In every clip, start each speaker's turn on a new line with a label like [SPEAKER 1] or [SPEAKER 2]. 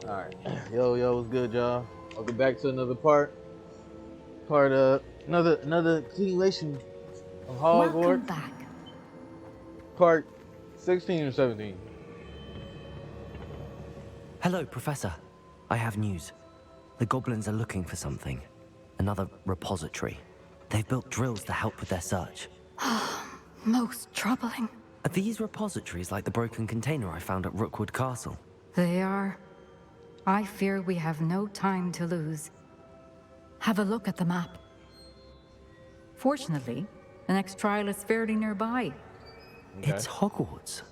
[SPEAKER 1] Alright. Yo, what's good, y'all? Welcome back to another part of another continuation of
[SPEAKER 2] Welcome
[SPEAKER 1] Hogwarts.
[SPEAKER 2] back.
[SPEAKER 1] Part 16 or 17.
[SPEAKER 3] Hello, Professor. I have news. The goblins are looking for something. Another repository. They've built drills to help with their search.
[SPEAKER 2] Most troubling.
[SPEAKER 3] Are these repositories like the broken container I found at Rookwood Castle?
[SPEAKER 2] They are. I fear we have no time to lose. Have a look at the map. Fortunately, the next trial is fairly nearby.
[SPEAKER 1] Okay.
[SPEAKER 3] It's Hogwarts.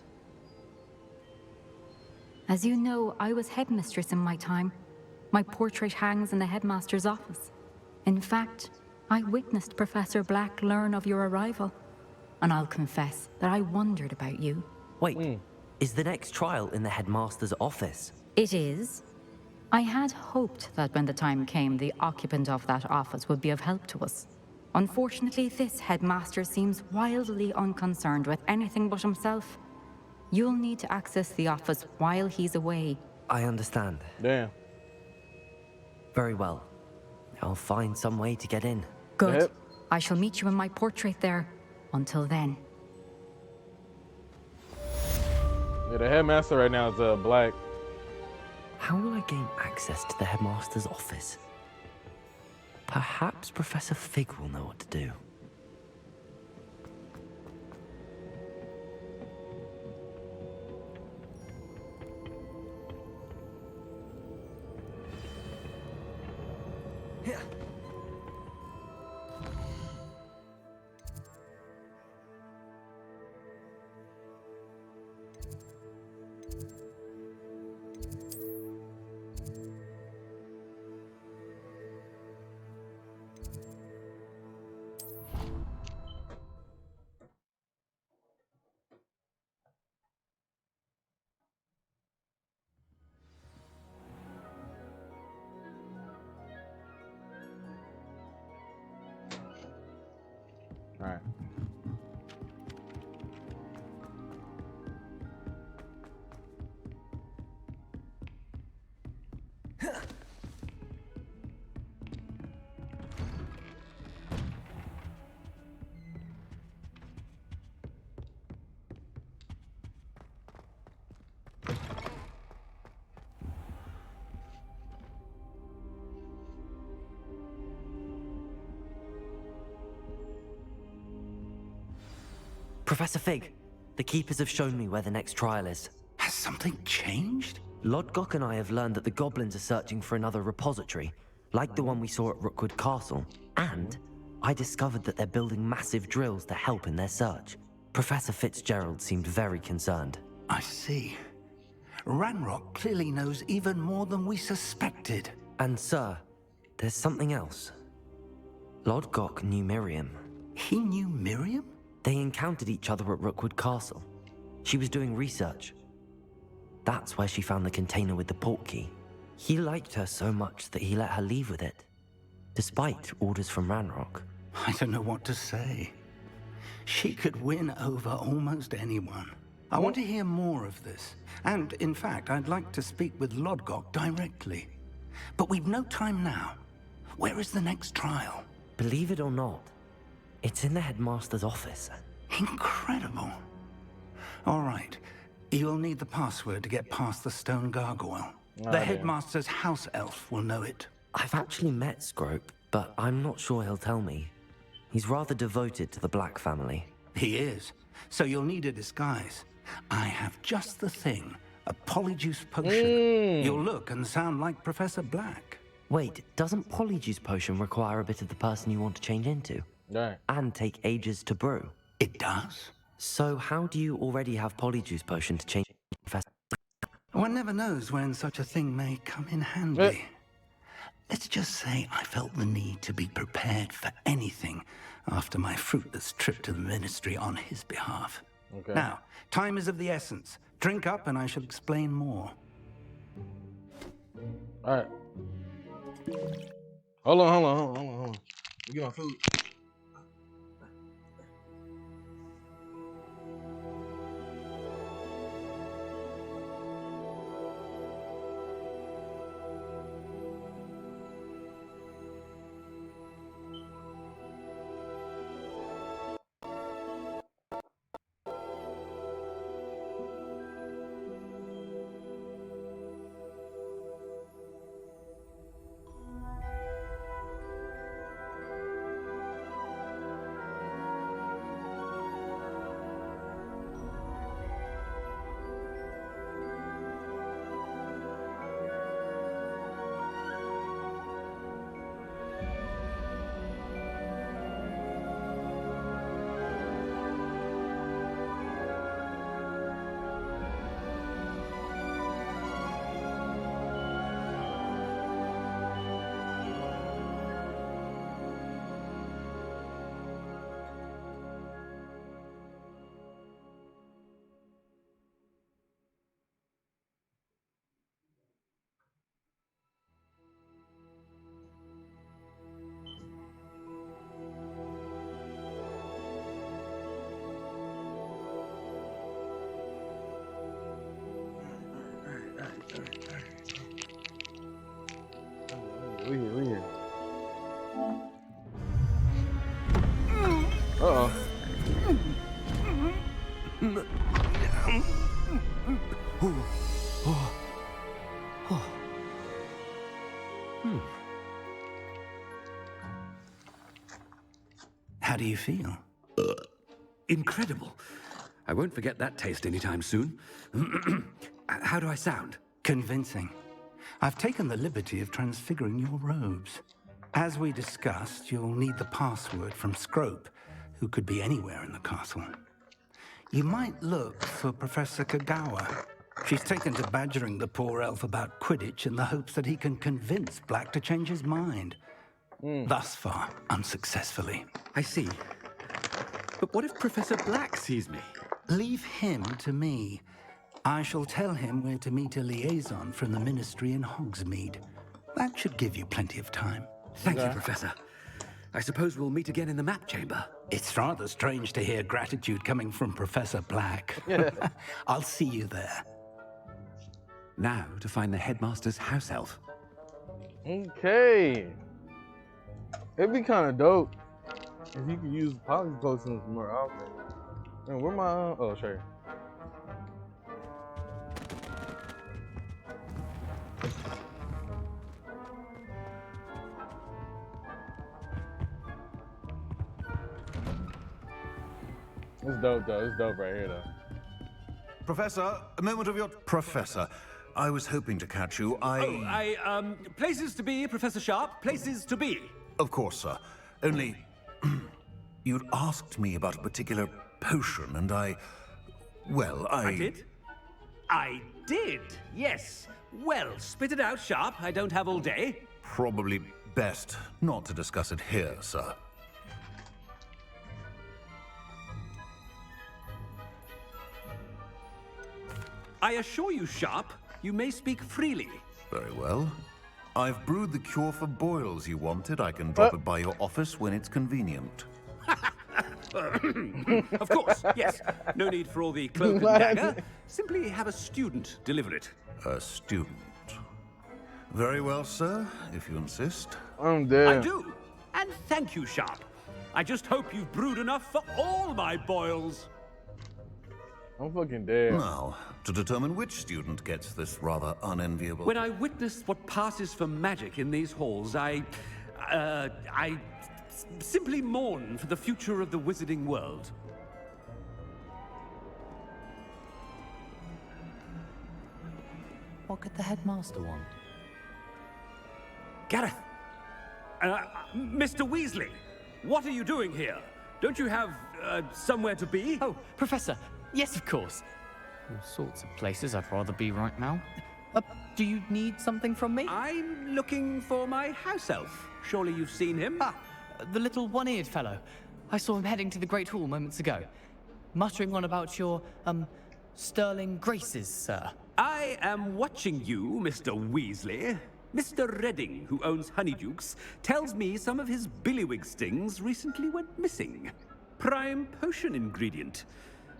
[SPEAKER 2] As you know, I was headmistress in my time. My portrait hangs in the headmaster's office. In fact, I witnessed Professor Black learn of your arrival. And I'll confess that I wondered about you.
[SPEAKER 3] Wait, is the next trial in the headmaster's office?
[SPEAKER 2] It is. I had hoped that when the time came, the occupant of that office would be of help to us. Unfortunately, this headmaster seems wildly unconcerned with anything but himself. You'll need to access the office while he's away.
[SPEAKER 3] I understand.
[SPEAKER 1] Damn.
[SPEAKER 3] Very well. I'll find some way to get in.
[SPEAKER 2] Good.
[SPEAKER 1] Yep.
[SPEAKER 2] I shall meet you in my portrait there. Until then.
[SPEAKER 1] Yeah, the headmaster right now is Black.
[SPEAKER 3] How will I gain access to the headmaster's office? Perhaps Professor Fig will know what to do.
[SPEAKER 1] Alright.
[SPEAKER 3] Professor Fig, the Keepers have shown me where the next trial is.
[SPEAKER 4] Has something changed?
[SPEAKER 3] Lodgok and I have learned that the goblins are searching for another repository, like the one we saw at Rookwood Castle. And I discovered that they're building massive drills to help in their search. Professor Fitzgerald seemed very concerned.
[SPEAKER 4] I see. Ranrock clearly knows even more than we suspected.
[SPEAKER 3] And sir, there's something else. Lodgok knew Miriam.
[SPEAKER 4] He knew Miriam?
[SPEAKER 3] They encountered each other at Rookwood Castle. She was doing research. That's where she found the container with the portkey. He liked her so much that he let her leave with it, despite orders from Ranrock.
[SPEAKER 4] I don't know what to say. She could win over almost anyone. I want to hear more of this. And, in fact, I'd like to speak with Lodgok directly. But we've no time now. Where is the next trial?
[SPEAKER 3] Believe it or not, it's in the headmaster's office.
[SPEAKER 4] Incredible. All right. You'll need the password to get past the stone gargoyle. The
[SPEAKER 1] damn.
[SPEAKER 4] headmaster's house elf will know it.
[SPEAKER 3] I've actually met Scrope, but I'm not sure he'll tell me. He's rather devoted to the Black family.
[SPEAKER 4] He is. So you'll need a disguise. I have just the thing. A polyjuice potion. You'll look and sound like Professor Black.
[SPEAKER 3] Wait, doesn't Polyjuice Potion require a bit of the person you want to change into?
[SPEAKER 1] Right.
[SPEAKER 3] And take ages to brew?
[SPEAKER 4] It does?
[SPEAKER 3] So how do you already have Polyjuice Potion to change Professor?
[SPEAKER 4] One never knows when such a thing may come in handy. Let's just say I felt the need to be prepared for anything after my fruitless trip to the ministry on his behalf.
[SPEAKER 1] Okay.
[SPEAKER 4] Now, time is of the essence. Drink up and I shall explain more.
[SPEAKER 1] Alright. Hold on. Get my food.
[SPEAKER 4] How do you feel?
[SPEAKER 5] Incredible. I won't forget that taste anytime soon. How do I sound?
[SPEAKER 4] Convincing. I've taken the liberty of transfiguring your robes. As we discussed, you'll need the password from Scrope, who could be anywhere in the castle. You might look for Professor Kagawa. She's taken to badgering the poor elf about Quidditch in the hopes that he can convince Black to change his mind. Thus far, unsuccessfully.
[SPEAKER 5] I see. But what if Professor Black sees me?
[SPEAKER 4] Leave him to me. I shall tell him where to meet a liaison from the Ministry in Hogsmeade. That should give you plenty of time.
[SPEAKER 5] Thank you, Professor. I suppose we'll meet again in the map chamber.
[SPEAKER 4] It's rather strange to hear gratitude coming from Professor Black. I'll see you there.
[SPEAKER 5] Now to find the headmaster's house elf.
[SPEAKER 1] Okay. It'd be kind of dope if you could use poly potions more often. Man, where my oh, sure. It's dope though. It's dope right here though.
[SPEAKER 6] Professor, a moment of your... Professor, I was hoping to catch you.
[SPEAKER 5] Places to be, Professor Sharp, places to be.
[SPEAKER 6] Of course, sir. Only... you'd asked me about a particular potion, and well,
[SPEAKER 5] I did? I did, yes. Well, spit it out, Sharp. I don't have all day.
[SPEAKER 6] Probably best not to discuss it here, sir.
[SPEAKER 5] I assure you, Sharp, you may speak freely.
[SPEAKER 6] Very well. I've brewed the cure for boils you wanted. I can drop it by your office when it's convenient.
[SPEAKER 5] Of course, yes. No need for all the cloak and dagger. Simply have a student deliver it.
[SPEAKER 6] A student. Very well, sir, if you insist.
[SPEAKER 1] I'm dead.
[SPEAKER 5] I do. And thank you, Sharp. I just hope you've brewed enough for all my boils.
[SPEAKER 1] I'm fucking dead.
[SPEAKER 6] Now, to determine which student gets this rather unenviable...
[SPEAKER 5] When I witness what passes for magic in these halls, I simply mourn for the future of the wizarding world.
[SPEAKER 3] What could the headmaster want?
[SPEAKER 5] Gareth! Mr. Weasley! What are you doing here? Don't you have, somewhere to be?
[SPEAKER 7] Oh, Professor! Yes, of course. All sorts of places I'd rather be right now. Do you need something from me?
[SPEAKER 5] I'm looking for my house elf. Surely you've seen him?
[SPEAKER 7] Ah, the little one-eared fellow. I saw him heading to the Great Hall moments ago. Muttering on about your, sterling graces, sir.
[SPEAKER 5] I am watching you, Mr. Weasley. Mr. Redding, who owns Honeydukes, tells me some of his billywig stings recently went missing. Prime potion ingredient.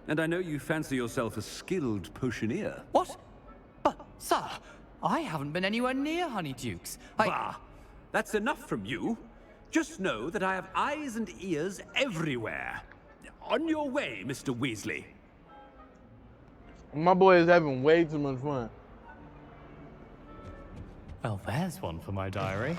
[SPEAKER 5] And I know you fancy yourself a skilled potioneer.
[SPEAKER 7] What? But, sir, I haven't been anywhere near Honeydukes.
[SPEAKER 5] Bah! That's enough from you. Just know that I have eyes and ears everywhere. On your way, Mr. Weasley.
[SPEAKER 1] My boy is having way too much fun.
[SPEAKER 7] Well, there's one for my diary.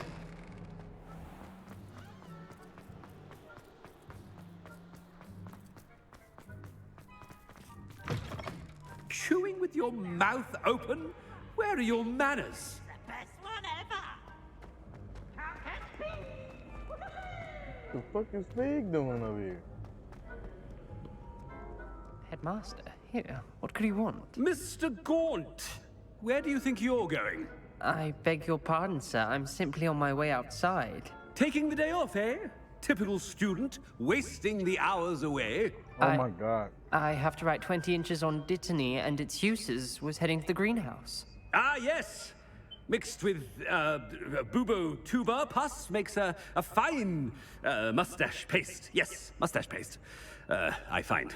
[SPEAKER 5] Chewing with your mouth open? Where are your manners?
[SPEAKER 8] The best one ever! How can it be?
[SPEAKER 1] What the fuck is Fig doing over here?
[SPEAKER 9] Headmaster, here, what could you want?
[SPEAKER 5] Mr. Gaunt, where do you think you're going?
[SPEAKER 9] I beg your pardon, sir. I'm simply on my way outside.
[SPEAKER 5] Taking the day off, eh? Typical student, wasting the hours away.
[SPEAKER 1] Oh my god.
[SPEAKER 9] I have to write 20 inches on Dittany and its uses. Was heading to the greenhouse.
[SPEAKER 5] Ah, yes. Mixed with bubo tuba pus makes a fine mustache paste. Yes, mustache paste. I find.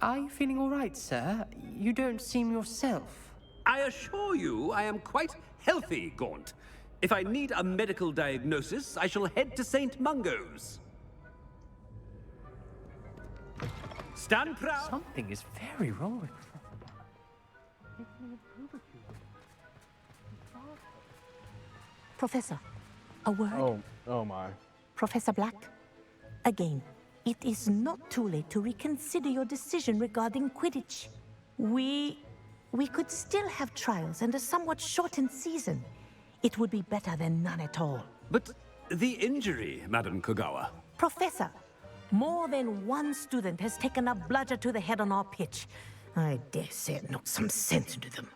[SPEAKER 9] Are you feeling all right, sir? You don't seem yourself.
[SPEAKER 5] I assure you I am quite healthy, Gaunt. If I need a medical diagnosis, I shall head to St. Mungo's. Stand proud.
[SPEAKER 9] Something is very wrong with...
[SPEAKER 8] Professor, a word?
[SPEAKER 1] Oh my.
[SPEAKER 8] Professor Black, again, it is not too late to reconsider your decision regarding Quidditch. We could still have trials and a somewhat shortened season. It would be better than none at all.
[SPEAKER 5] But the injury, Madam Kogawa.
[SPEAKER 8] Professor, more than one student has taken a bludger to the head on our pitch. I dare say it knocked some sense into them.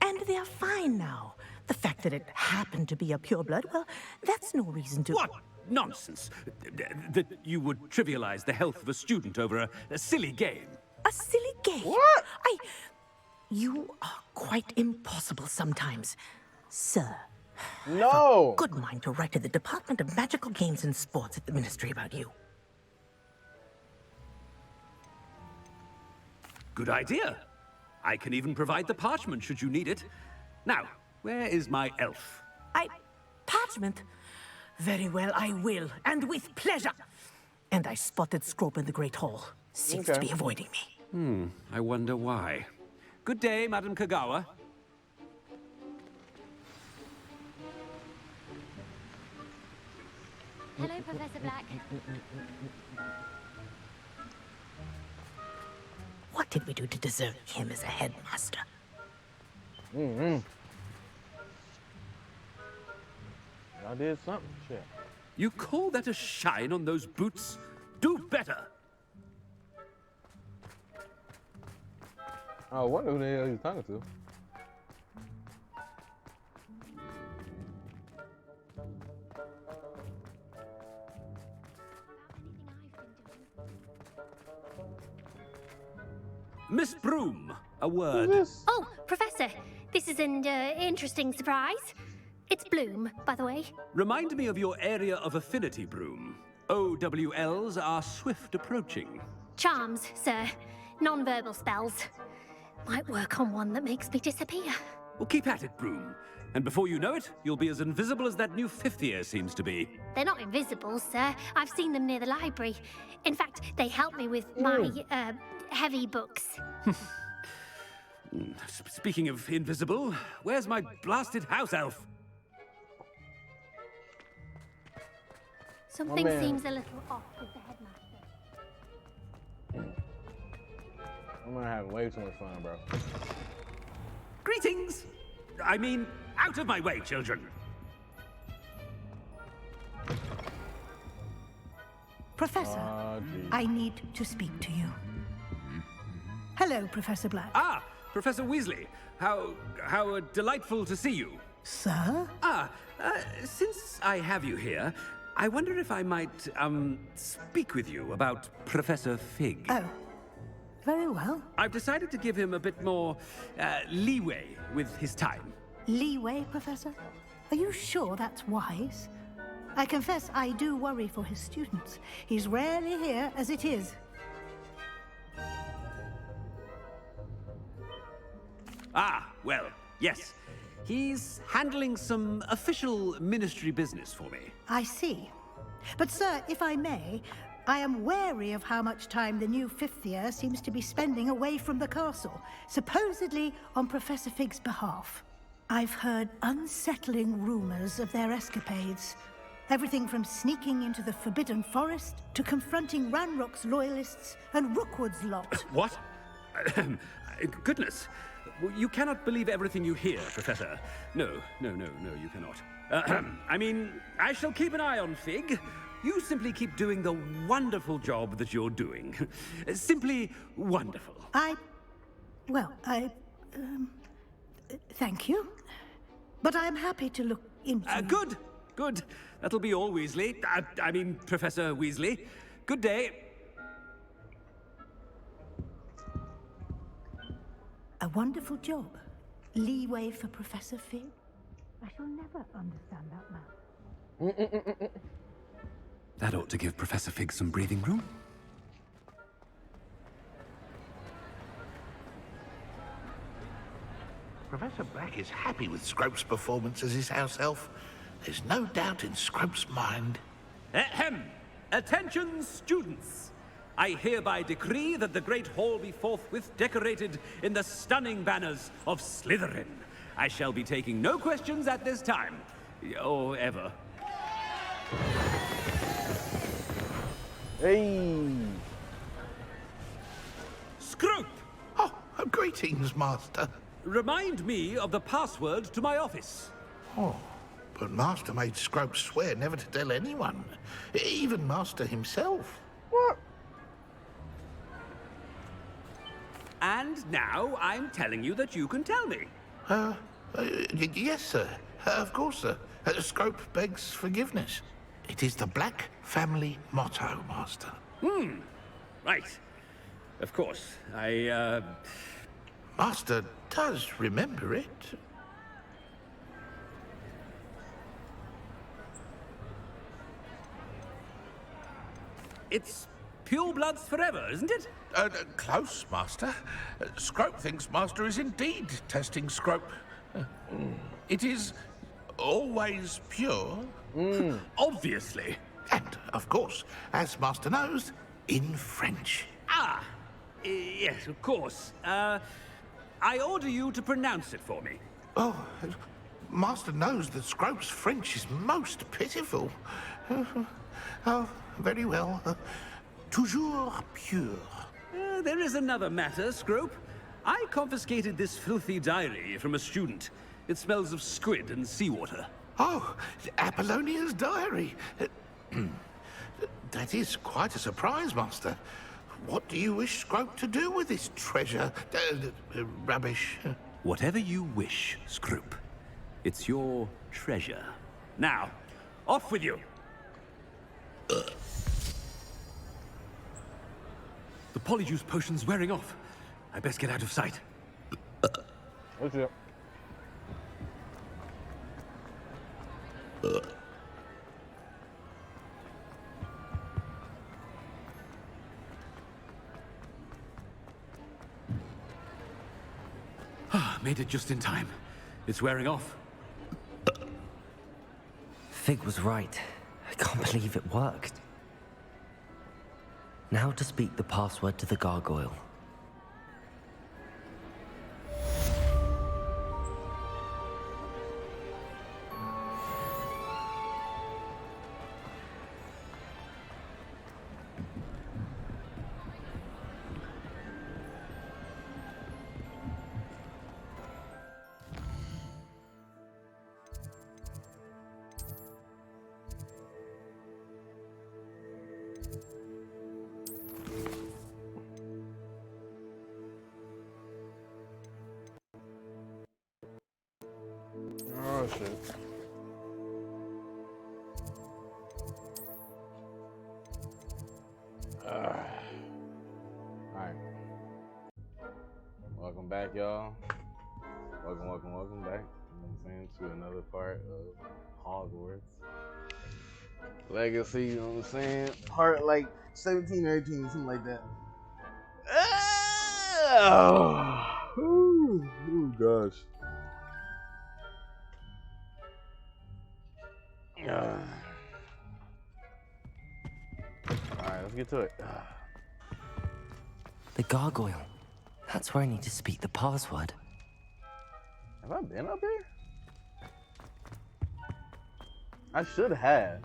[SPEAKER 8] And they are fine now. The fact that it happened to be a pureblood, well, that's no reason to...
[SPEAKER 5] What nonsense! That you would trivialize the health of a student over a silly game.
[SPEAKER 8] A silly game?
[SPEAKER 1] What?
[SPEAKER 8] You are quite impossible sometimes, sir.
[SPEAKER 1] No!
[SPEAKER 8] Good mind to write to the Department of Magical Games and Sports at the Ministry about you.
[SPEAKER 5] Good idea. I can even provide the parchment should you need it. Now, where is my elf?
[SPEAKER 8] Parchment? Very well, I will, and with pleasure. And I spotted Scrope in the Great Hall. Seems to be avoiding me.
[SPEAKER 5] I wonder why. Good day, Madam Kogawa.
[SPEAKER 10] Hello, Professor Black.
[SPEAKER 8] What did we do to deserve him as a headmaster?
[SPEAKER 1] I did something, shit.
[SPEAKER 5] You call that a shine on those boots? Do better!
[SPEAKER 1] I wonder who the hell he's talking to.
[SPEAKER 5] Miss Broom, a word.
[SPEAKER 1] Who's this?
[SPEAKER 10] Oh, Professor, this is an interesting surprise. It's Bloom, by the way.
[SPEAKER 5] Remind me of your area of affinity, Broom. OWLs are swift approaching.
[SPEAKER 10] Charms, sir. Non-verbal spells. Might work on one that makes me disappear.
[SPEAKER 5] Well, keep at it, Broom. And before you know it, you'll be as invisible as that new fifth year seems to be.
[SPEAKER 10] They're not invisible, sir. I've seen them near the library. In fact, they help me with my, heavy books.
[SPEAKER 5] Speaking of invisible, where's my blasted house elf?
[SPEAKER 10] Something
[SPEAKER 1] man.
[SPEAKER 10] seems a little off with the headmaster.
[SPEAKER 1] I'm gonna have way too much fun, bro.
[SPEAKER 5] Greetings! I mean, out of my way, children!
[SPEAKER 8] Professor,
[SPEAKER 1] Geez.
[SPEAKER 11] I need to speak to you. Hello, Professor Black.
[SPEAKER 5] Ah, Professor Weasley. How delightful to see you.
[SPEAKER 11] Sir?
[SPEAKER 5] Since I have you here, I wonder if I might, speak with you about Professor Fig.
[SPEAKER 11] Oh, very well.
[SPEAKER 5] I've decided to give him a bit more, leeway with his time.
[SPEAKER 11] Leeway, Professor? Are you sure that's wise? I confess I do worry for his students. He's rarely here as it is.
[SPEAKER 5] Ah, well, yes. He's handling some official ministry business for me.
[SPEAKER 11] I see. But, sir, if I may, I am wary of how much time the new fifth year seems to be spending away from the castle, supposedly on Professor Fig's behalf. I've heard unsettling rumors of their escapades. Everything from sneaking into the Forbidden Forest to confronting Ranrock's loyalists and Rookwood's lot.
[SPEAKER 5] What? Goodness. You cannot believe everything you hear, Professor. No, you cannot. I mean, I shall keep an eye on Fig. You simply keep doing the wonderful job that you're doing. Simply wonderful.
[SPEAKER 11] Thank you. But I'm happy to look into...
[SPEAKER 5] Good. That'll be all, Weasley. I mean, Professor Weasley. Good day.
[SPEAKER 11] A wonderful job. Leeway for Professor Fig. I shall never understand that man.
[SPEAKER 5] That ought to give Professor Fig some breathing room.
[SPEAKER 12] Professor Black is happy with Scrope's performance as his house elf. There's no doubt in Scrope's mind.
[SPEAKER 5] Ahem! Attention, students! I hereby decree that the Great Hall be forthwith decorated in the stunning banners of Slytherin. I shall be taking no questions at this time. Or ever.
[SPEAKER 1] Hey!
[SPEAKER 5] Scrope!
[SPEAKER 12] Oh, greetings, Master.
[SPEAKER 5] Remind me of the password to my office.
[SPEAKER 12] Oh, but Master made Scrope swear never to tell anyone. Even Master himself.
[SPEAKER 1] What?
[SPEAKER 5] And now I'm telling you that you can tell me.
[SPEAKER 12] Yes, sir. Of course, sir. Scrope begs forgiveness. It is the Black family motto, Master.
[SPEAKER 5] Right. Of course.
[SPEAKER 12] Master does remember it.
[SPEAKER 5] It's purebloods forever, isn't it?
[SPEAKER 12] Close, Master. Scrope thinks Master is indeed testing Scrope. It is always pure.
[SPEAKER 5] Obviously.
[SPEAKER 12] And, of course, as Master knows, in French.
[SPEAKER 5] Yes, of course. I order you to pronounce it for me.
[SPEAKER 12] Oh, Master knows that Scrope's French is most pitiful. Oh, very well. Toujours pure.
[SPEAKER 5] There is another matter, Scrope. I confiscated this filthy diary from a student. It smells of squid and seawater.
[SPEAKER 12] Oh, Apollonia's diary. That is quite a surprise, Master. What do you wish Scrope to do with this treasure? Rubbish.
[SPEAKER 5] Whatever you wish, Scrope. It's your treasure. Now, off with you. The polyjuice potion's wearing off. I best get out of sight.
[SPEAKER 1] What's up?
[SPEAKER 5] Made it just in time. It's wearing off.
[SPEAKER 3] Fig was right. I can't believe it worked. Now to speak the password to the gargoyle.
[SPEAKER 1] Oh shit. Alright. Welcome back, y'all. Welcome back. You know what I'm saying? To another part of Hogwarts Legacy, you know what I'm saying? Part like 17 or 18, something like that. Oh gosh. Alright, let's get to it.
[SPEAKER 3] The gargoyle. That's where I need to speak the password.
[SPEAKER 1] Have I been up here? I should have.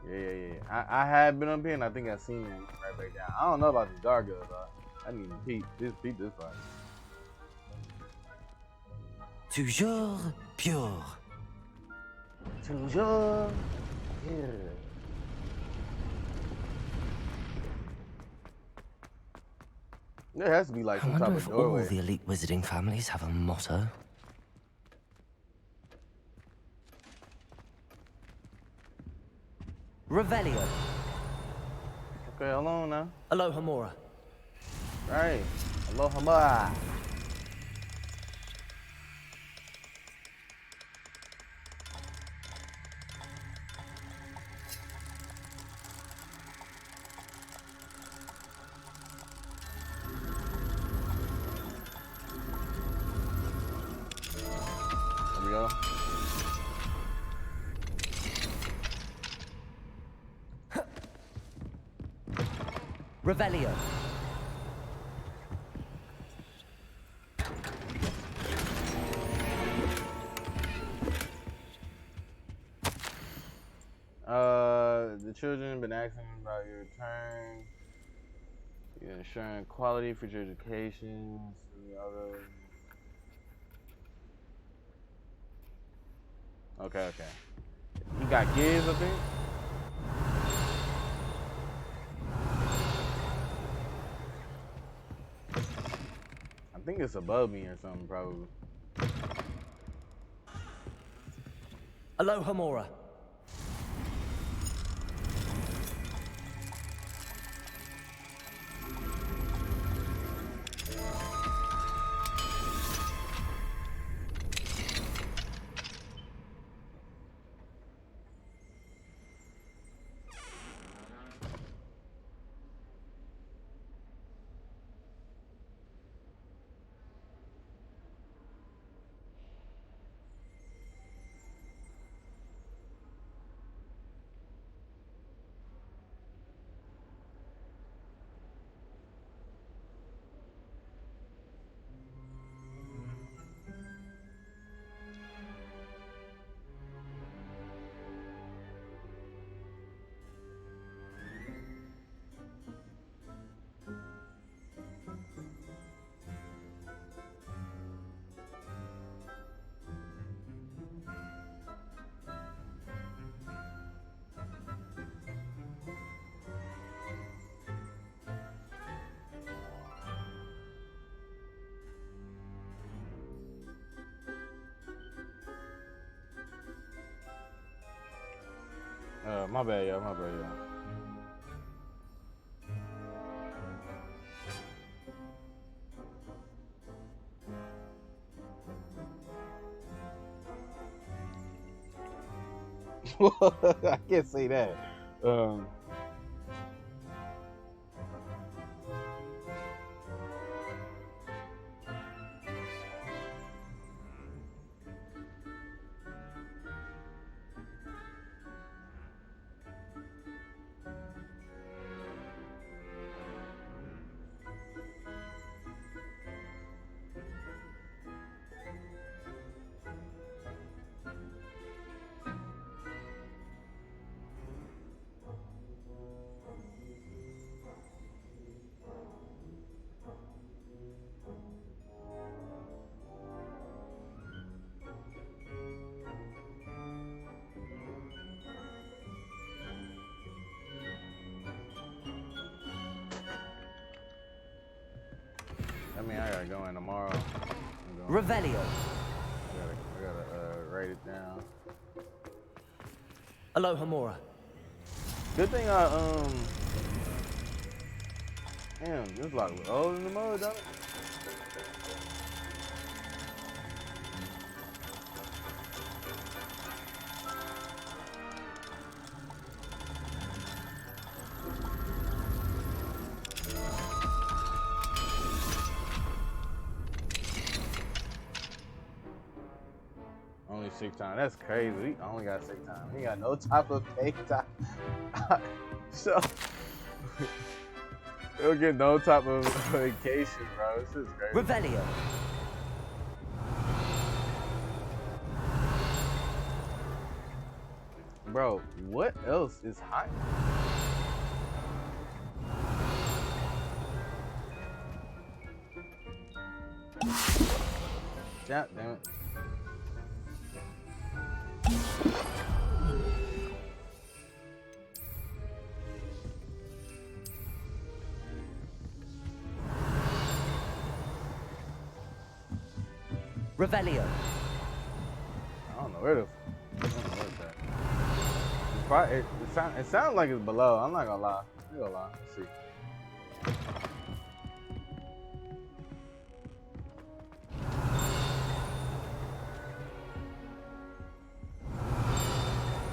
[SPEAKER 1] Yeah. I had been up here and I think I seen it right back down. I don't know about this gargoyle, though. I need to peep this part.
[SPEAKER 3] Toujours pure.
[SPEAKER 1] Toujours pure. There has to be like
[SPEAKER 3] I
[SPEAKER 1] some type
[SPEAKER 3] wonder
[SPEAKER 1] of
[SPEAKER 3] if all
[SPEAKER 1] doorway.
[SPEAKER 3] the elite wizarding families have a motto. Revelio.
[SPEAKER 1] Okay, hold on now.
[SPEAKER 3] Aloha Mora.
[SPEAKER 1] Right. Aloha ma. There we go.
[SPEAKER 3] Revelio.
[SPEAKER 1] The children been asking about your return. You're ensuring quality for your education. And other. Okay. He got kids, I think. I think it's above me or something, probably.
[SPEAKER 3] Aloha Mora.
[SPEAKER 1] My bad, y'all. I can't say that. I mean, I gotta go in tomorrow.
[SPEAKER 3] Revelio.
[SPEAKER 1] I gotta write it down.
[SPEAKER 3] Aloha Mora.
[SPEAKER 1] Good thing damn, this block was old in the mud, don't it? Only 6 times. That's crazy. We only got 6 times. We got no type of pay time. So we'll get no type of vacation, bro. This is crazy.
[SPEAKER 3] Revelio.
[SPEAKER 1] Bro, what else is hot? Damn it.
[SPEAKER 3] Revelio.
[SPEAKER 1] I don't know where it's at. It sounds like it's below. I'm not gonna lie. Let's see.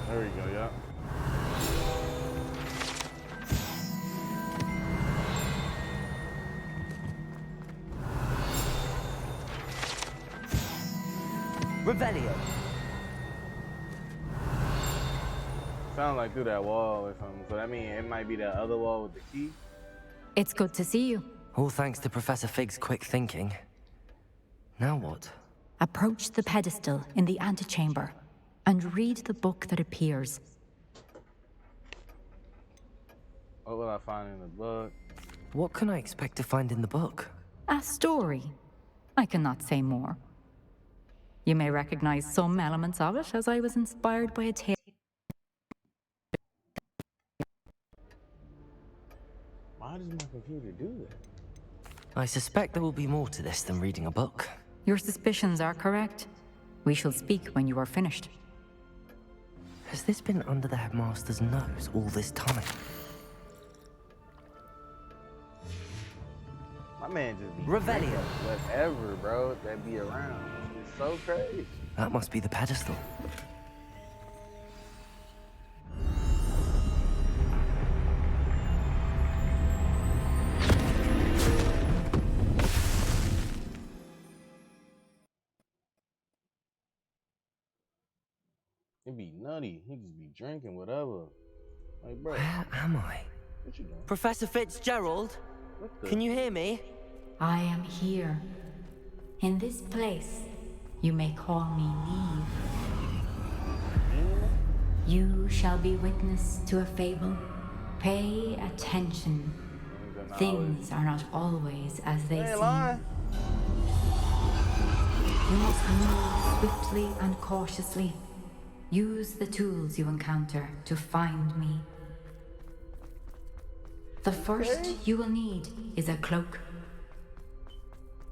[SPEAKER 1] There we go, yeah.
[SPEAKER 3] Revelio.
[SPEAKER 1] Sounds like through that wall or something. So that means it might be that other wall with the key.
[SPEAKER 2] It's good to see you.
[SPEAKER 3] All thanks to Professor Fig's quick thinking. Now what?
[SPEAKER 2] Approach the pedestal in the antechamber and read the book that appears.
[SPEAKER 1] What will I find in the book?
[SPEAKER 3] What can I expect to find in the book?
[SPEAKER 2] A story. I cannot say more. You may recognize some elements of it, as I was inspired by a tale.
[SPEAKER 1] Why does my computer do that?
[SPEAKER 3] I suspect there will be more to this than reading a book.
[SPEAKER 2] Your suspicions are correct. We shall speak when you are finished.
[SPEAKER 3] Has this been under the headmaster's nose all this time?
[SPEAKER 1] My man just be
[SPEAKER 3] Revelio.
[SPEAKER 1] Whatever, bro, that be around. It's so crazy.
[SPEAKER 3] That must be the pedestal.
[SPEAKER 1] It be nutty. He just be drinking whatever. Like, bro.
[SPEAKER 3] Where am I?
[SPEAKER 1] What you doing?
[SPEAKER 3] Professor Fitzgerald? Can you hear me?
[SPEAKER 2] I am here. In this place, you may call me Neve. You shall be witness to a fable. Pay attention. Things are not always as they seem. You must move swiftly and cautiously. Use the tools you encounter to find me. The first you will need is a cloak.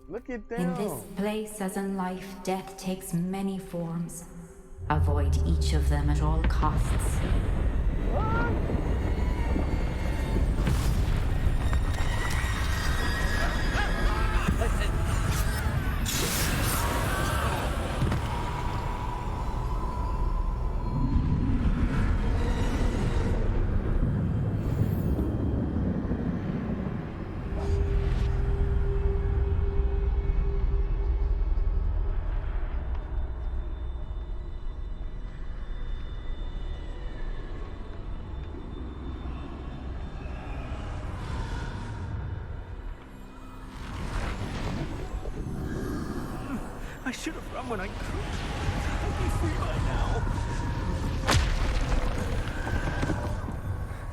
[SPEAKER 1] Look at them.
[SPEAKER 2] In this place, as in life, death takes many forms. Avoid each of them at all costs.
[SPEAKER 5] I should have run when I could. I'll be free by now.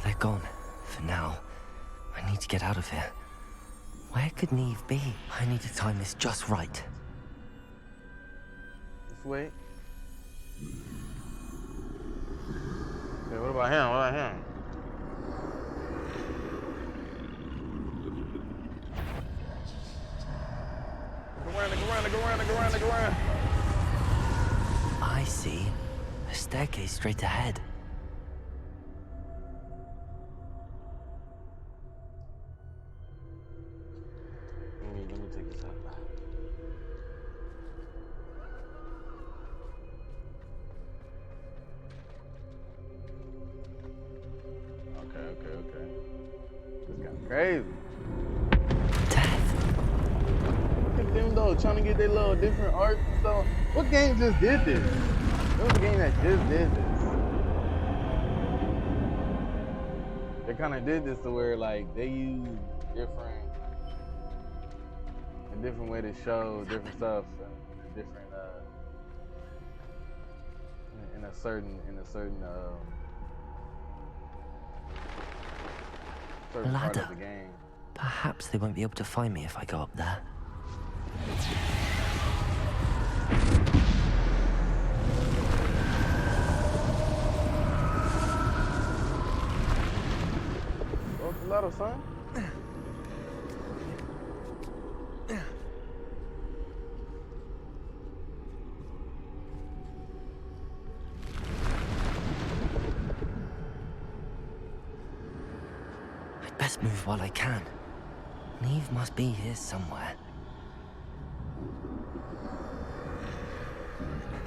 [SPEAKER 3] They're gone. For now. I need to get out of here. Where could Neve be? I need to time this just right.
[SPEAKER 1] Let's wait. Okay, what about him? What about him? Go around.
[SPEAKER 3] I see. A staircase straight ahead.
[SPEAKER 1] Let me take this out. Okay. This got crazy. Look at them though, trying to get their little different art and stuff. What game just did this? There was a game that just did this. They kind of did this to where like they use a different way to show different stuff, in a different in a certain part of the game.
[SPEAKER 3] Perhaps they won't be able to find me if I go up there.
[SPEAKER 1] Oh, it's a lot of sun.
[SPEAKER 3] I'd best move while I can. Neve must be here somewhere.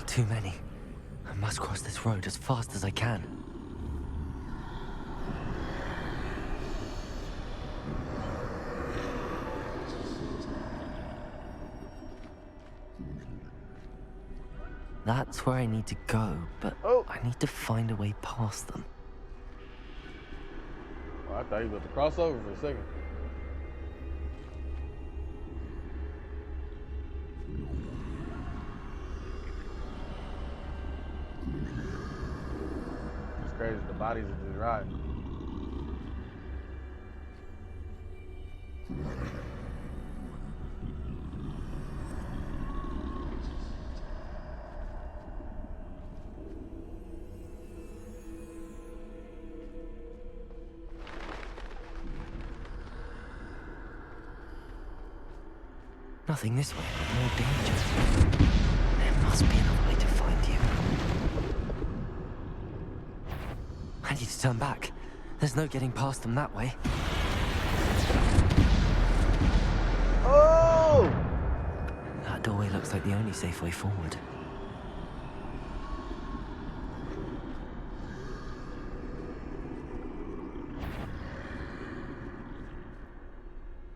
[SPEAKER 3] Too many. I must cross this road as fast as I can. That's where I need to go, but I need to find a way past them.
[SPEAKER 1] Oh, I thought you were about to cross over for a second. crazy. The bodies are just rotting.
[SPEAKER 3] Nothing this way, but more danger. There must be another way to find you. I need to turn back. There's no getting past them that way.
[SPEAKER 1] Oh!
[SPEAKER 3] That doorway looks like the only safe way forward.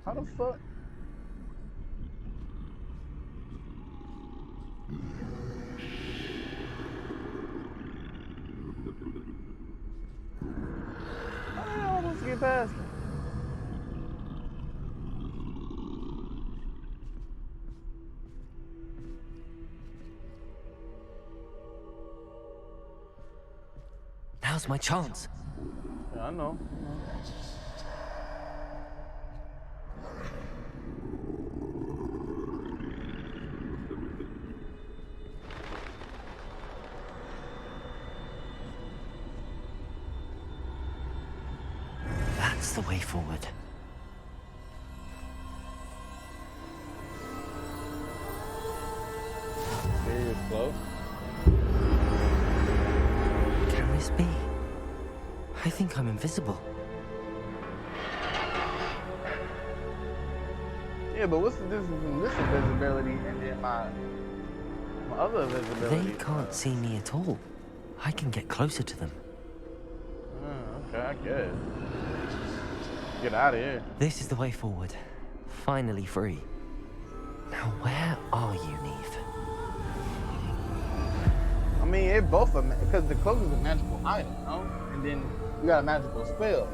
[SPEAKER 1] How the fuck? How am I supposed to get past him?
[SPEAKER 3] Now's my chance.
[SPEAKER 1] Yeah, I know.
[SPEAKER 3] That's the way forward.
[SPEAKER 1] Serious close.
[SPEAKER 3] Can this be? I think I'm invisible.
[SPEAKER 1] Yeah, but what's the difference between this invisibility and then my other invisibility?
[SPEAKER 3] They can't see me at all. I can get closer to them.
[SPEAKER 1] Okay, I guess. Get out of here.
[SPEAKER 3] This is the way forward. Finally free. Now where are you, Neve?
[SPEAKER 1] I mean, it both are, because the cloak is a magical item, you know? And then you got a magical spell.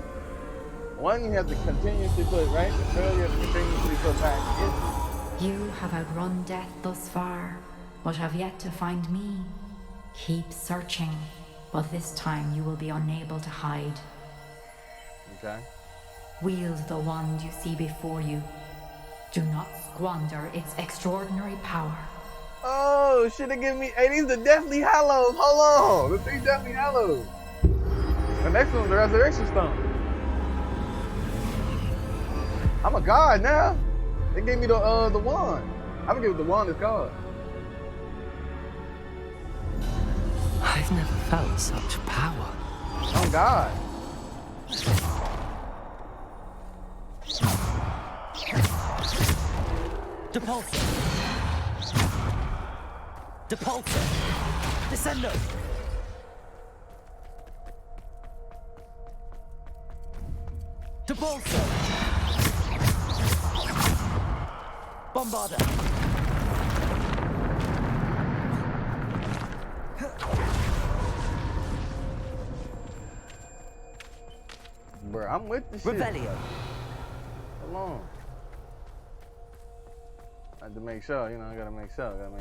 [SPEAKER 1] One you have to continuously put, right? The spell you have to continuously put back.
[SPEAKER 2] You have outrun death thus far, but have yet to find me. Keep searching, but this time you will be unable to hide.
[SPEAKER 1] Okay.
[SPEAKER 2] Wield the wand you see before you. Do not squander its extraordinary power.
[SPEAKER 1] Oh, shit, they give me. Hey, these are Deathly Hallows. Hold on. The three Deathly Hallows. The next one's the Resurrection Stone. I'm a god now. They gave me the wand. I forget what the wand is called.
[SPEAKER 3] I've never felt such power.
[SPEAKER 1] Oh God.
[SPEAKER 3] Depulso! Depulso! Descendo! Depulso! Bombarda!
[SPEAKER 1] Bro, I'm with the shit.
[SPEAKER 3] Revelio!
[SPEAKER 1] Come on. I had to make sure, you know, I gotta make sure. I'm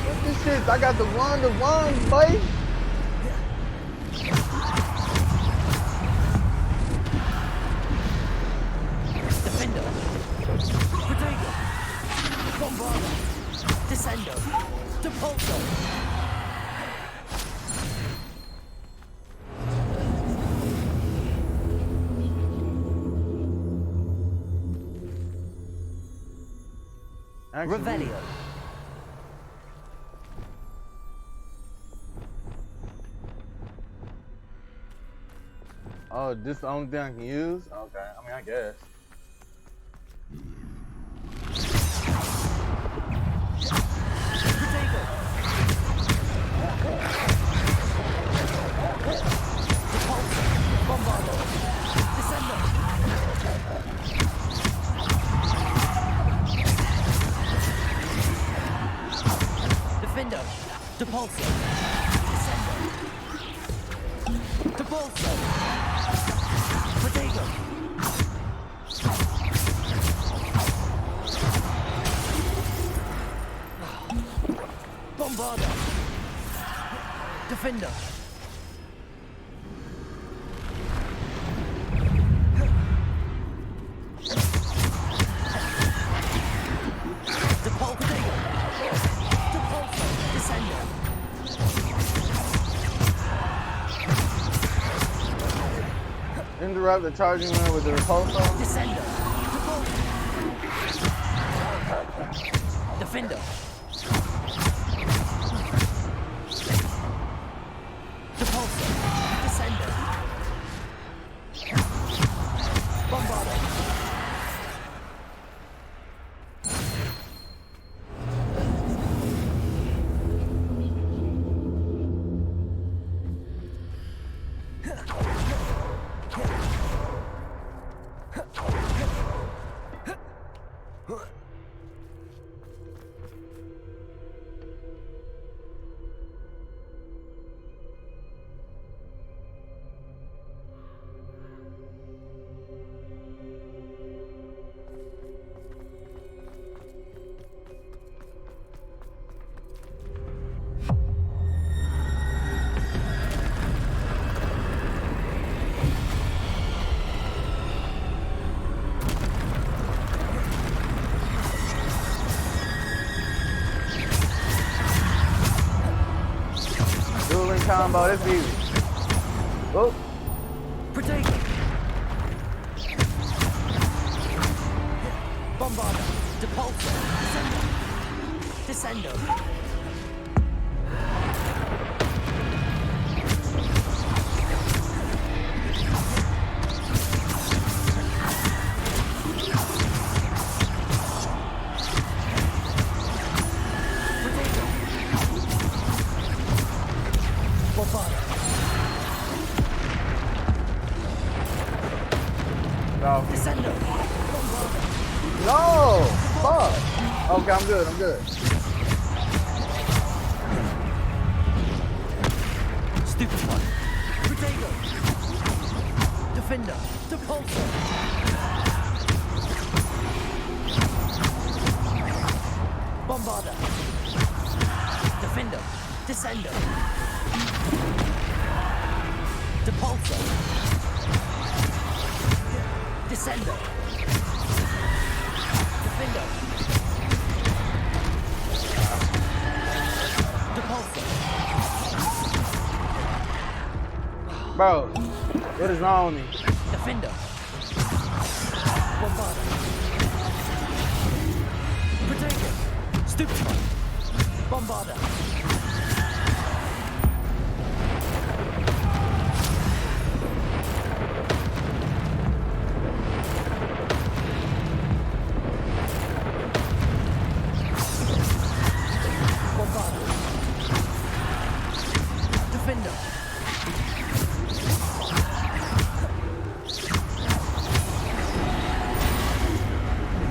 [SPEAKER 1] with this shit. I got the one, boy.
[SPEAKER 3] Defender! Protego! Bombarda! Descendo! Depulso! Revelio.
[SPEAKER 1] Oh, this is the only thing I can use? Okay, I mean, I guess.
[SPEAKER 3] Depulso! Depulso! Protego!
[SPEAKER 7] Defender.
[SPEAKER 1] Interrupt the charging run with the repulsor.
[SPEAKER 7] Descender. Defender. Repulsor. Descender. Bombarder.
[SPEAKER 1] Combo, that's easy. Oh.
[SPEAKER 7] Protego. Bombarder. Depulsor. Descender.
[SPEAKER 1] No! Fuck! Okay, I'm good, I'm good.
[SPEAKER 7] Stupid one. Protego. Defender. Depulsor. Bombarder. Defender. Descender. Depulsor. Descender. Defender. Depulsor.
[SPEAKER 1] Bro, what is wrong with me?
[SPEAKER 7] Defender. Bombarder. Protego. Stupid one. Bombarder.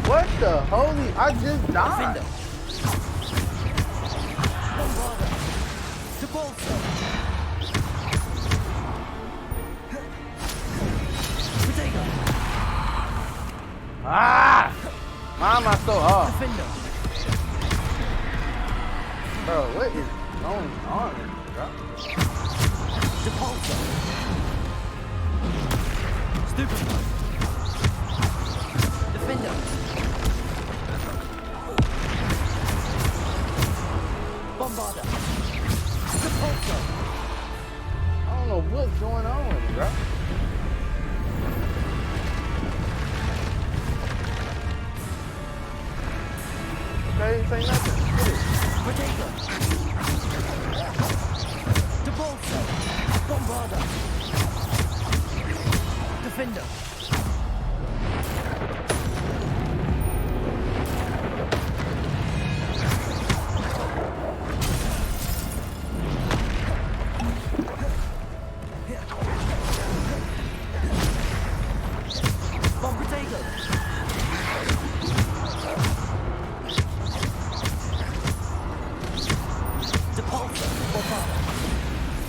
[SPEAKER 1] What the holy? I just died.
[SPEAKER 7] Defender. Bombarder. Depulsor. Protego.
[SPEAKER 1] Ah! Why am I so off?
[SPEAKER 7] Defender.
[SPEAKER 1] Bro, what is going on, bro?
[SPEAKER 7] Depulsor. Stupid one. Defender. Bombarder. Depulsor.
[SPEAKER 1] I don't know what's going on with me, bro. Okay, say nothing. Get it.
[SPEAKER 7] Protego. Depulsor. Bombarder. Defender.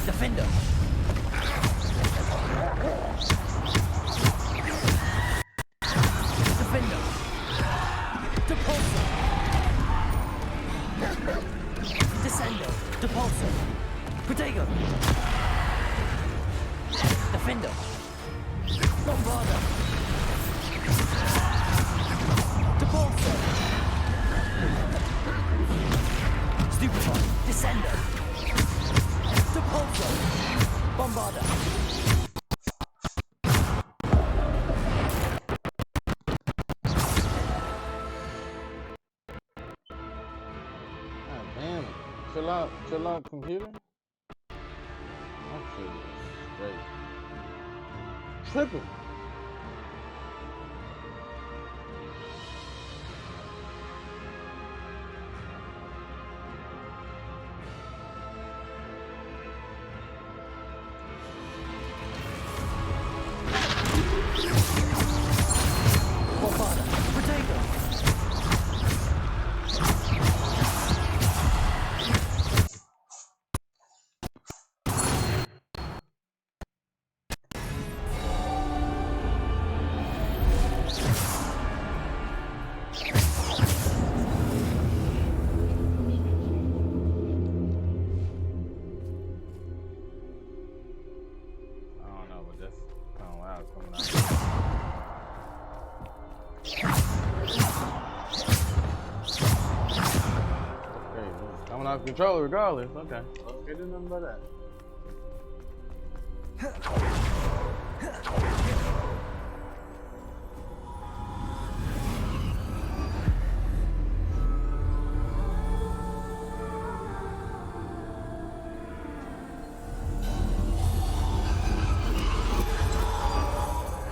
[SPEAKER 7] Defender. Defender. Depulsor. Descender. Depulsor. Protego. Defender. Depulso. Bombarda.
[SPEAKER 1] God damn it. Chill out, computer. That shit is straight. Tripping.
[SPEAKER 7] Bombarda. Protego.
[SPEAKER 1] I don't know, but that's kind of loud coming out. Okay, it's coming out of control regardless. Okay. Okay, do nothing about that.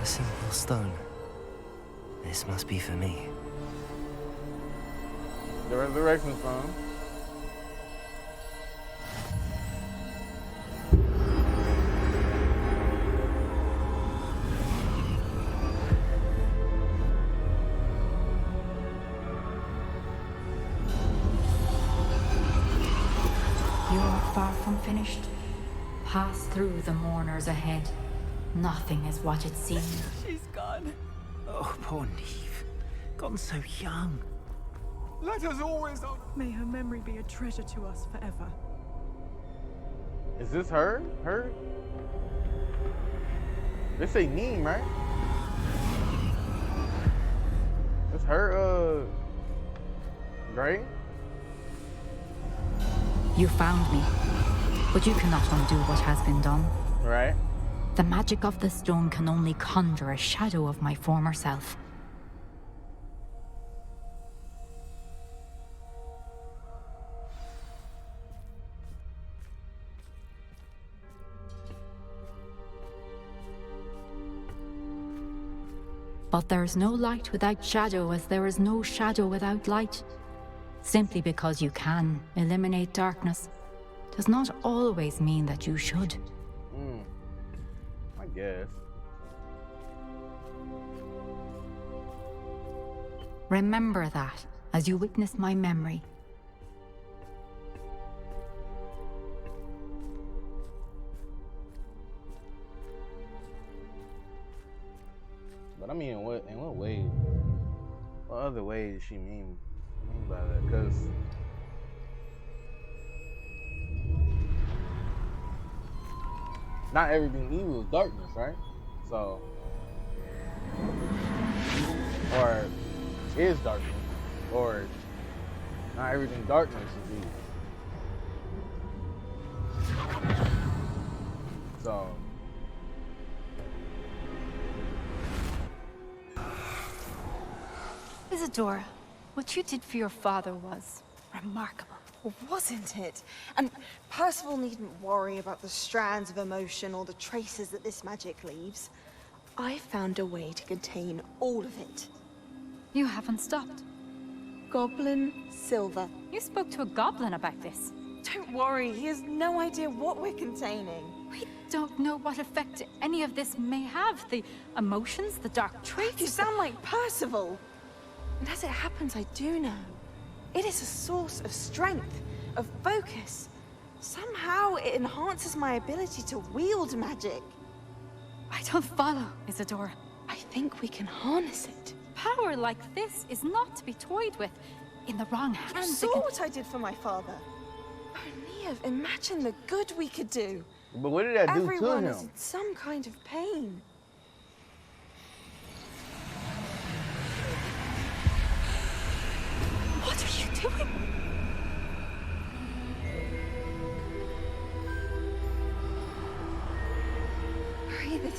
[SPEAKER 3] A simple stone. This must be for me.
[SPEAKER 1] The resurrection stone.
[SPEAKER 2] You are far from finished. Pass through the mourners ahead. Nothing is what it seems.
[SPEAKER 7] She's gone.
[SPEAKER 4] Oh, poor Neve. Gone so young.
[SPEAKER 13] Let us always...
[SPEAKER 14] May her memory be a treasure to us forever.
[SPEAKER 1] Is this her? Her? They say Neem, right? It's her, Gray?
[SPEAKER 2] You found me, but you cannot undo what has been done.
[SPEAKER 1] Right.
[SPEAKER 2] The magic of the stone can only conjure a shadow of my former self. But there is no light without shadow, as there is no shadow without light. Simply because you can eliminate darkness does not always mean that you should.
[SPEAKER 1] I guess.
[SPEAKER 2] Remember that as you witness my memory.
[SPEAKER 1] But I mean, in what ways? What other ways does she mean by that? Because not everything evil is darkness, right? So, or is darkness, or not everything darkness is evil. So.
[SPEAKER 15] Isadora, what you did for your father was remarkable.
[SPEAKER 16] Well, wasn't it? And Percival needn't worry about the strands of emotion or the traces that this magic leaves. I found a way to contain all of it.
[SPEAKER 15] You haven't stopped.
[SPEAKER 16] Goblin Silver.
[SPEAKER 15] You spoke to a goblin about this.
[SPEAKER 16] Don't worry, he has no idea what we're containing.
[SPEAKER 15] We don't know what effect any of this may have. The emotions, the dark traits.
[SPEAKER 16] You sound like Percival. And as it happens, I do know. It is a source of strength, of focus. Somehow it enhances my ability to wield magic.
[SPEAKER 15] I don't follow, Isadora.
[SPEAKER 16] I think we can harness it.
[SPEAKER 15] Power like this is not to be toyed with. In the wrong hands,
[SPEAKER 16] You saw what I did for my father. Oh, Neve, imagine the good we could do.
[SPEAKER 1] But what did that do to
[SPEAKER 16] Everyone
[SPEAKER 1] him?
[SPEAKER 16] is in some kind of pain.
[SPEAKER 15] What are you doing?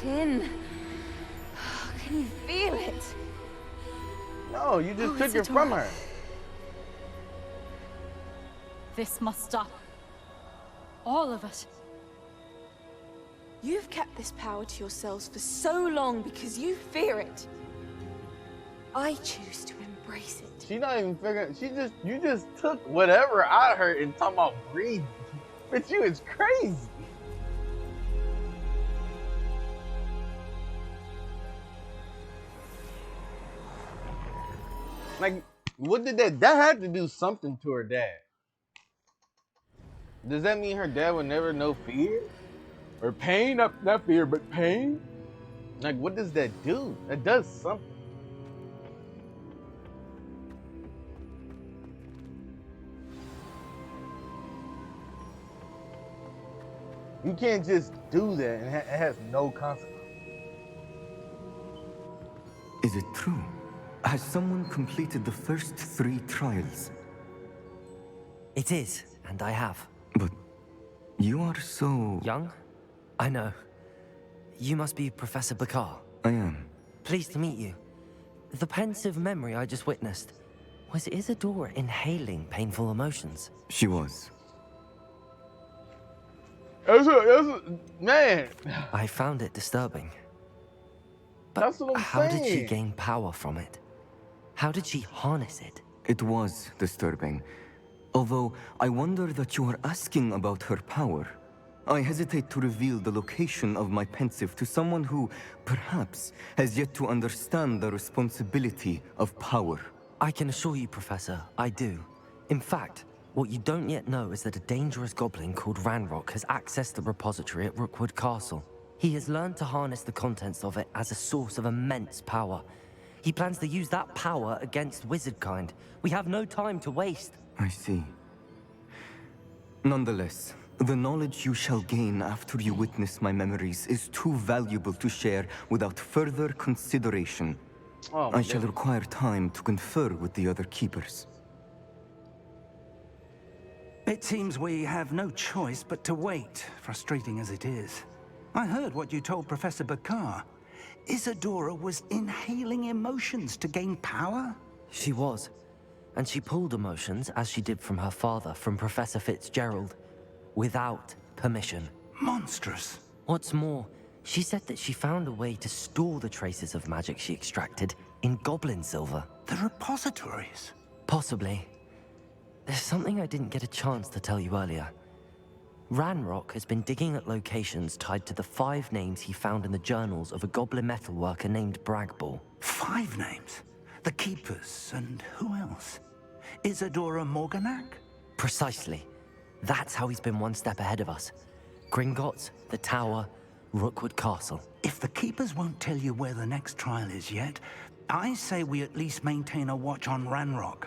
[SPEAKER 16] in. Can you feel it?
[SPEAKER 1] No, you just took it from her.
[SPEAKER 15] This must stop. All of it.
[SPEAKER 16] You've kept this power to yourselves for so long because you fear it. I choose to embrace it.
[SPEAKER 1] She's not even figuring. You just took whatever out of her and talking about breathing. But you is crazy. Like, what did that had to do something to her dad? Does that mean her dad would never know fear? Or pain? Not fear, but pain? Like, what does that do? That does something. You can't just do that and it has no consequence.
[SPEAKER 17] Is it true? Has someone completed the first 3 trials?
[SPEAKER 3] It is, and I have.
[SPEAKER 17] But you are so...
[SPEAKER 3] Young? I know. You must be Professor Bakar.
[SPEAKER 17] I am.
[SPEAKER 3] Pleased to meet you. The pensive memory I just witnessed, was Isadora inhaling painful emotions?
[SPEAKER 17] She was.
[SPEAKER 1] Man.
[SPEAKER 3] I found it disturbing. But
[SPEAKER 1] that's what I'm
[SPEAKER 3] how
[SPEAKER 1] saying.
[SPEAKER 3] Did she gain power from it? How did she harness it?
[SPEAKER 17] It was disturbing. Although, I wonder that you are asking about her power. I hesitate to reveal the location of my pensive to someone who, perhaps, has yet to understand the responsibility of power.
[SPEAKER 3] I can assure you, Professor, I do. In fact, what you don't yet know is that a dangerous goblin called Ranrock has accessed the repository at Rookwood Castle. He has learned to harness the contents of it as a source of immense power. He plans to use that power against wizardkind. We have no time to waste.
[SPEAKER 17] I see. Nonetheless, the knowledge you shall gain after you witness my memories is too valuable to share without further consideration. I shall require time to confer with the other keepers.
[SPEAKER 4] It seems we have no choice but to wait, frustrating as it is. I heard what you told Professor Bakar. Isadora was inhaling emotions to gain power?
[SPEAKER 3] She was. And she pulled emotions, as she did from her father, from Professor Fitzgerald, without permission.
[SPEAKER 4] Monstrous.
[SPEAKER 3] What's more, she said that she found a way to store the traces of magic she extracted in goblin silver.
[SPEAKER 4] The repositories?
[SPEAKER 3] Possibly. There's something I didn't get a chance to tell you earlier. Ranrock has been digging at locations tied to the 5 names he found in the journals of a goblin metalworker named Bragball.
[SPEAKER 4] 5 names? The Keepers, and who else? Isadora Morganac?
[SPEAKER 3] Precisely. That's how he's been one step ahead of us. Gringotts, the Tower, Rookwood Castle.
[SPEAKER 4] If the Keepers won't tell you where the next trial is yet, I say we at least maintain a watch on Ranrock.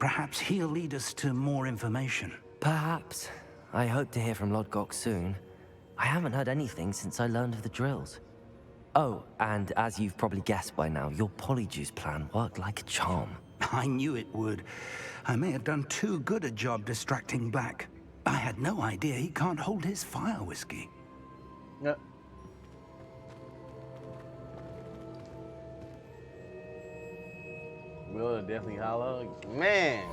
[SPEAKER 4] Perhaps he'll lead us to more information.
[SPEAKER 3] Perhaps. I hope to hear from Lodgok soon. I haven't heard anything since I learned of the drills. Oh, and as you've probably guessed by now, your polyjuice plan worked like a charm.
[SPEAKER 4] I knew it would. I may have done too good a job distracting Black. I had no idea he can't hold his fire whiskey.
[SPEAKER 1] Yeah. Will definitely hollow. Man.